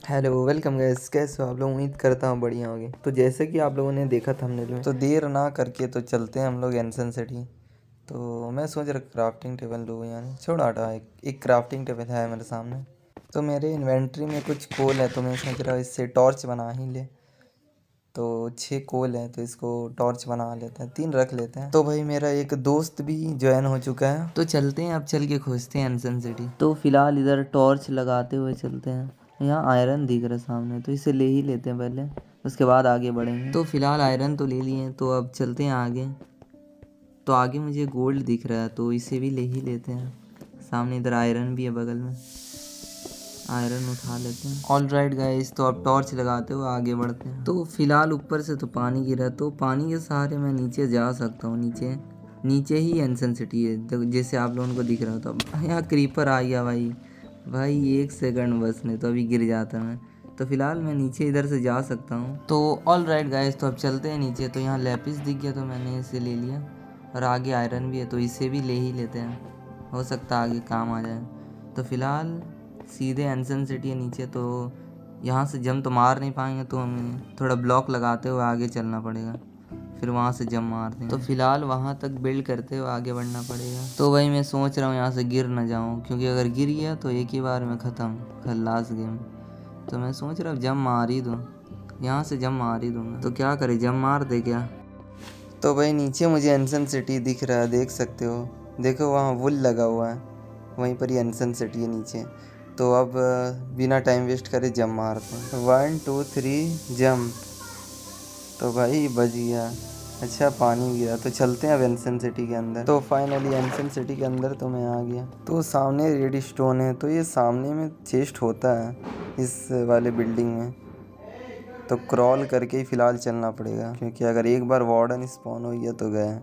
Hello welcome guys, कैसे हो आप लोग। उम्मीद करता हूँ बढ़िया होंगे। तो जैसे कि आप लोगों ने देखा थंबनेल में, तो देर ना करके तो चलते हैं हम लोग एनसन सिटी। तो मैं सोच रहा क्राफ्टिंग टेबल लूँ, यानी छोड़ा हटा एक क्राफ्टिंग टेबल है मेरे सामने। तो मेरे इन्वेंट्री में कुछ कोल है, तो मैं सोच रहा इससे टॉर्च बना ही ले। तो 6 कोल है, तो इसको टॉर्च बना लेते हैं, 3 रख लेते हैं। तो भाई मेरा एक दोस्त भी ज्वाइन हो चुका है, तो चलते हैं अब चल के खोजते हैं एनसन सिटी। तो फिलहाल इधर टॉर्च लगाते हुए चलते हैं। यहाँ आयरन दिख रहा है सामने, तो इसे ले ही लेते हैं पहले, उसके बाद आगे बढ़ेंगे। तो फिलहाल आयरन तो ले लिए, तो अब चलते हैं आगे। तो आगे मुझे गोल्ड दिख रहा है, तो इसे भी ले ही लेते हैं। सामने इधर आयरन भी है बगल में, आयरन उठा लेते हैं। ऑल राइट गाइस, तो अब टॉर्च लगाते हुए आगे बढ़ते हैं। तो फिलहाल ऊपर से तो पानी गिरा, तो पानी के सहारे मैं नीचे जा सकता हूँ। नीचे नीचे ही एनसन सिटी है, तो जैसे आप लोगों को दिख रहा हो। तो यहाँ क्रीपर आ गया भाई 1 सेकंड बस, नहीं तो अभी गिर जाता मैं। तो फिलहाल मैं नीचे इधर से जा सकता हूँ। तो ऑल राइट गाइस, तो अब चलते हैं नीचे। तो यहाँ लेपिस दिख गया, तो मैंने इसे ले लिया। और आगे आयरन भी है, तो इसे भी ले ही लेते हैं, हो सकता है आगे काम आ जाए। तो फिलहाल सीधे एनसन सिटी है नीचे, तो यहाँ से जम तो मार नहीं पाएंगे, तो हमें थोड़ा ब्लॉक लगाते हुए आगे चलना पड़ेगा, फिर वहाँ से जम मार देंगे। तो फिलहाल वहाँ तक बिल्ड करते हुए आगे बढ़ना पड़ेगा। तो वही मैं सोच रहा हूँ यहाँ से गिर ना जाऊँ, क्योंकि अगर गिर गया तो एक ही बार में ख़त्म, खल्लास गेम। तो मैं सोच रहा हूँ जम मार ही दूँ, यहाँ से जम मार ही दूँगा। तो क्या करे, जम मार दे क्या। तो भाई नीचे मुझे एनसन सिटी दिख रहा है, देख सकते हो। देखो वहाँ वुल लगा हुआ है, वहीं पर ही एनसन सिटी है नीचे। तो अब बिना टाइम वेस्ट करे जंप मारते हैं। 1 2 3 जंप। तो भाई बच गया। अच्छा पानी गिरा, तो चलते हैं अब एनसन सिटी के अंदर। तो फाइनली एनसन सिटी के अंदर तो मैं आ गया। तो सामने रेड स्टोन है, तो ये सामने में चेस्ट होता है इस वाले बिल्डिंग में। तो क्रॉल करके ही फ़िलहाल चलना पड़ेगा, क्योंकि अगर एक बार वार्डन स्पॉन हो गया तो गए।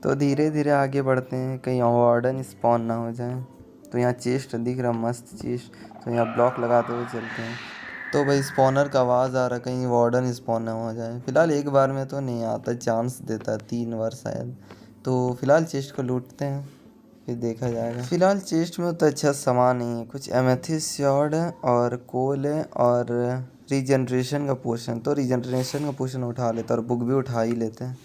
तो धीरे धीरे आगे बढ़ते हैं, कहीं वार्डन स्पॉन ना हो जाए। तो यहाँ चेस्ट दिख रहा, मस्त चेस्ट। तो यहाँ ब्लॉक लगाते हुए चलते हैं। तो भाई स्पॉनर का आवाज़ आ रहा, कहीं वार्डन स्पॉन ना हो जाए। फ़िलहाल एक बार में तो नहीं आता, चांस देता है 3 बार शायद। तो फ़िलहाल चेस्ट को लूटते हैं, फिर देखा जाएगा। फ़िलहाल चेस्ट में तो अच्छा सामान नहीं है, कुछ एमेथिस्ट शॉर्ड है और कोल है और रीजनरेशन का पोशन। तो रीजनरेशन का पोशन उठा लेते हैं और बुक भी उठा ही लेते हैं।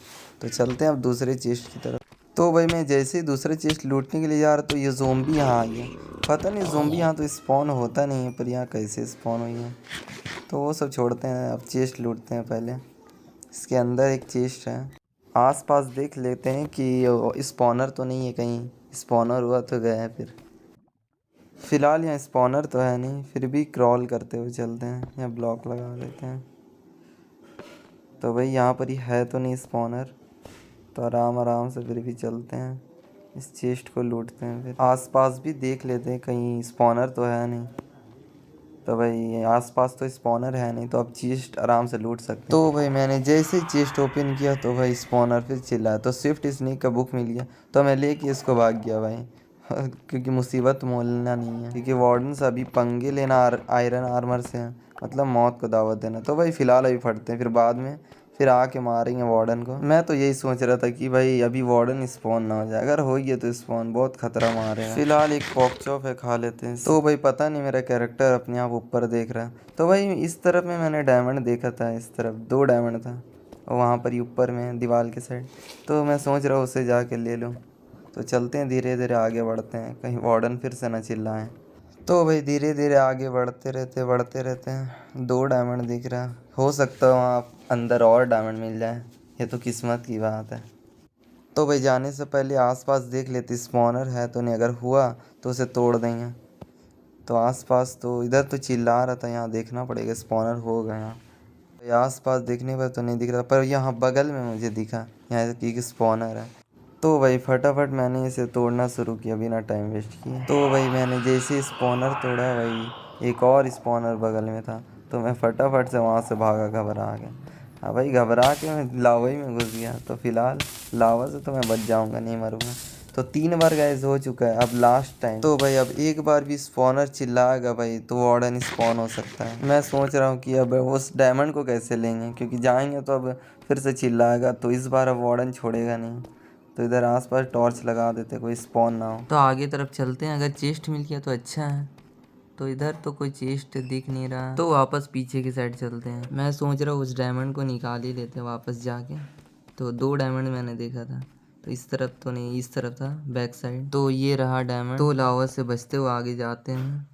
तो चलते हैं अब दूसरे चेस्ट की तरफ। तो भाई मैं जैसे ही दूसरे चेस्ट लूटने के लिए जा रहा, तो ये ज़ोंबी यहाँ आ गया। पता नहीं ज़ोंबी यहाँ तो स्पॉन होता नहीं है, पर यहाँ कैसे स्पॉन हुई है। तो वो सब छोड़ते हैं, अब चेस्ट लूटते हैं पहले। इसके अंदर एक चेस्ट है, आसपास देख लेते हैं कि स्पॉनर तो नहीं है, कहीं स्पॉनर हुआ तो गया है फिर। फ़िलहाल यहाँ स्पॉनर तो है नहीं, फिर भी क्रॉल करते हुए चलते हैं। यहाँ ब्लॉक लगा लेते हैं। तो भाई यहाँ पर ही है तो नहीं स्पॉनर, तो आराम आराम से फिर भी चलते हैं, इस चेस्ट को लूटते हैं। फिर आसपास भी देख लेते हैं, कहीं स्पॉनर तो है नहीं। तो भाई आसपास तो स्पॉनर है नहीं, तो अब चेस्ट आराम से लूट सकते हैं। तो भाई मैंने जैसे ही चेस्ट ओपन किया, तो भाई स्पॉनर फिर चिल्लाया। तो स्विफ्ट स्नेक का बुक मिल गया, तो मैं लेके इसको भाग गया भाई। क्योंकि मुसीबत मोलना नहीं है, क्योंकि वार्डन से अभी पंगे लेना आयरन आर्मर से है, मतलब मौत को दावत देना। तो भाई फ़िलहाल अभी फटते हैं, फिर बाद में फिर आके मारेंगे वार्डन को। मैं तो यही सोच रहा था कि भाई अभी वार्डन स्पॉन ना हो जाए, अगर हो गया तो स्पॉन बहुत खतरा मारेगा। फिलहाल एक पॉक चॉप है, खा लेते हैं। तो भाई पता नहीं मेरा कैरेक्टर अपने आप ऊपर देख रहा है। तो भाई इस तरफ में मैंने डायमंड देखा था, इस तरफ 2 डायमंड था, और वहाँ पर ही ऊपर में दीवार के साइड। तो मैं सोच रहा हूँ उसे जाके ले लूँ। तो चलते हैं, धीरे धीरे आगे बढ़ते हैं, कहीं वार्डन फिर से न चिल्लाएं। तो भाई धीरे धीरे आगे बढ़ते रहते हैं। 2 डायमंड दिख रहा, हो सकता है वहाँ अंदर और डायमंड मिल जाए, ये तो किस्मत की बात है। तो भाई जाने से पहले आसपास देख लेते, स्पॉनर है तो नहीं, अगर हुआ तो उसे तोड़ देंगे। तो आसपास तो इधर तो चिल्ला रहा था, यहाँ देखना पड़ेगा स्पॉनर होगा यहाँ। भाई आसपास देखने पर तो नहीं दिख रहा, पर यहाँ बगल में मुझे दिखा, यहाँ की स्पॉनर है। तो भाई फटाफट मैंने इसे तोड़ना शुरू किया बिना टाइम वेस्ट किए। तो भाई मैंने जैसे स्पॉनर तोड़ा, भाई एक और स्पॉनर बगल में था, तो मैं फटाफट से वहाँ से भागा घबरा के। हाँ भाई घबरा के मैं लावा ही में घुस गया। तो फिलहाल लावा से तो मैं बच जाऊँगा, नहीं मरूँगा। तो 3 बार गाइस हो चुका है, अब लास्ट टाइम। तो भाई अब एक बार भी स्पॉनर चिल्लाएगा भाई, तो वार्डन स्पॉन हो सकता है। मैं सोच रहा हूँ कि अब उस डायमंड को कैसे लेंगे, क्योंकि जाएंगे तो अब फिर से चिल्लाएगा, तो इस बार अब वार्डन छोड़ेगा नहीं। तो इधर आसपास टॉर्च लगा देते, कोई स्पॉन ना हो। तो आगे तरफ चलते हैं, अगर चेस्ट मिल गया तो अच्छा है। तो इधर तो कोई चेस्ट दिख नहीं रहा, तो वापस पीछे की साइड चलते हैं। मैं सोच रहा हूँ उस डायमंड को निकाल ही लेते हैं वापस जाके। तो 2 डायमंड मैंने देखा था, तो इस तरफ तो नहीं, इस तरफ था बैक साइड। तो ये रहा डायमंड। तो लावा से बचते हुए आगे जाते हैं।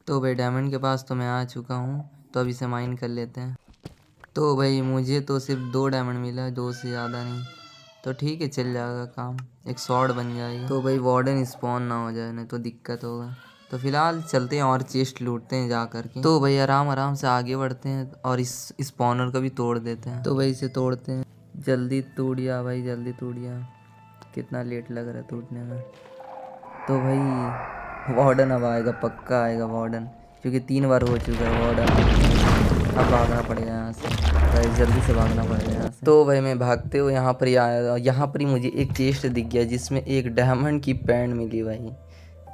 तो भाई डायमंड के पास तो मैं आ चुका हूँ, तो अब इसे माइन कर लेते हैं। तो भाई मुझे तो सिर्फ 2 डायमंड मिला, 2 से ज़्यादा नहीं। तो ठीक है, चल जाएगा काम, एक शॉर्ट बन जाएगी। तो भाई वार्डन स्पॉन ना हो जाए, नहीं तो दिक्कत होगा। तो फिलहाल चलते हैं और चेस्ट लूटते हैं जा करके। तो भाई आराम आराम से आगे बढ़ते हैं और इस स्पॉनर को भी तोड़ देते हैं। तो भाई इसे तोड़ते हैं। जल्दी तोड़िया भाई, जल्दी तोड़िया। कितना लेट लग रहा है टूटने में। तो भाई वार्डन अब आएगा, पक्का आएगा वार्डन, क्योंकि 3 बार हो चुका है वार्डन। अब भागना पड़ेगा यहाँ से भाई, जल्दी से भागना पड़ेगा यहाँ से। तो भाई मैं भागते हुए यहाँ पर ही आया। यहाँ पर ही मुझे एक चेस्ट दिख गया जिसमें एक डायमंड की पैंट मिली भाई,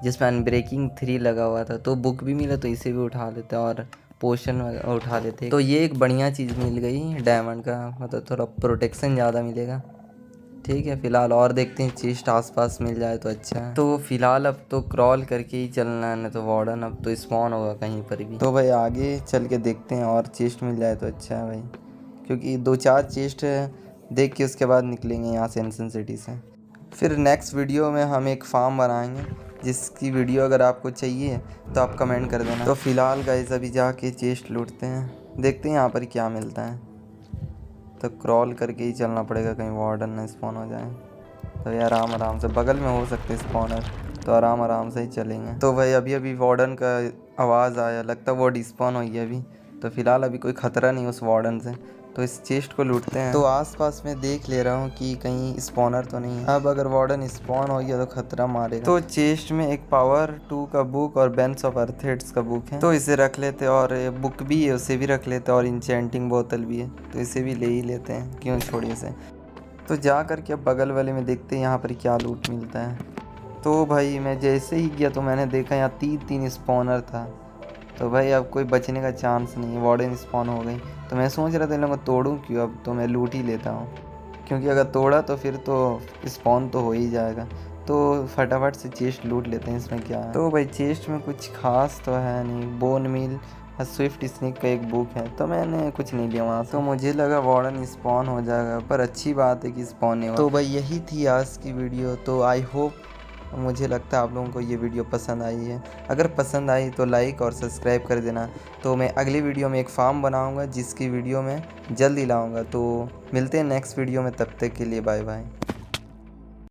जिसमें अनब्रेकिंग 3 लगा हुआ था। तो बुक भी मिला, तो इसे भी उठा लेते और पोशन उठा लेते। तो ये एक बढ़िया चीज़ मिल गई डायमंड का, मतलब थोड़ा प्रोटेक्शन ज़्यादा मिलेगा। ठीक है, फिलहाल और देखते हैं, चेस्ट आसपास मिल जाए तो अच्छा है। तो फिलहाल अब तो क्रॉल करके ही चलना है, नहीं तो वार्डन अब तो स्पॉन होगा कहीं पर भी। तो भाई आगे चल के देखते हैं, और चेस्ट मिल जाए तो अच्छा है भाई, क्योंकि 2-4 चेस्ट देख के उसके बाद निकलेंगे यहाँ से एंसन सिटी से। फिर नेक्स्ट वीडियो में हम एक फार्म बनाएंगे, जिसकी वीडियो अगर आपको चाहिए तो आप कमेंट कर देना। तो फिलहाल गाइस अभी जाके चेस्ट लूटते हैं, देखते हैं यहाँ पर क्या मिलता है। तो क्रॉल करके ही चलना पड़ेगा, कहीं वार्डन ना स्पॉन हो जाए। तो ये आराम आराम से, बगल में हो सकते स्पॉनर, तो आराम आराम से ही चलेंगे। तो भाई अभी अभी वार्डन का आवाज़ आया, लगता है वो डिस्पॉन हुई है अभी। तो फिलहाल अभी कोई ख़तरा नहीं उस वार्डन से, तो इस चेस्ट को लूटते हैं। तो आसपास में देख ले रहा हूँ कि कहीं स्पॉनर तो नहीं है। अब अगर वार्डन स्पॉन हो गया तो खतरा मारेगा। तो चेस्ट में एक पावर 2 का बुक और बेंच ऑफ अर्थेट्स का बुक है, तो इसे रख लेते हैं। और बुक भी है, उसे भी रख लेते हैं। और इंचेंटिंग बोतल भी है, तो इसे भी ले ही लेते हैं, क्यों छोड़िए से। तो जा करके अब बगल वाले में देखते हैं यहाँ पर क्या लूट मिलता है। तो भाई मैं जैसे ही गया तो मैंने देखा यहाँ 3 स्पॉनर था। तो भाई अब कोई बचने का चांस नहीं है, वार्डन स्पॉन हो गई। तो मैं सोच रहा था इन लोगों को तोड़ूं क्यों, अब तो मैं लूट ही लेता हूँ, क्योंकि अगर तोड़ा तो फिर तो स्पॉन तो हो ही जाएगा। तो फटाफट से चेस्ट लूट लेते हैं, इसमें क्या है। तो भाई चेस्ट में कुछ खास तो है नहीं, बोन मिल और स्विफ्ट स्नेक का एक बुक है, तो मैंने कुछ नहीं लिया वहाँ से। तो मुझे लगा वार्डन स्पॉन हो जाएगा, पर अच्छी बात है कि स्पॉन नहीं हुआ। तो भाई यही थी आज की वीडियो। तो आई होप, मुझे लगता है आप लोगों को ये वीडियो पसंद आई है। अगर पसंद आई तो लाइक और सब्सक्राइब कर देना। तो मैं अगली वीडियो में एक फार्म बनाऊंगा, जिसकी वीडियो मैं जल्दी लाऊंगा। तो मिलते हैं नेक्स्ट वीडियो में, तब तक के लिए बाय बाय।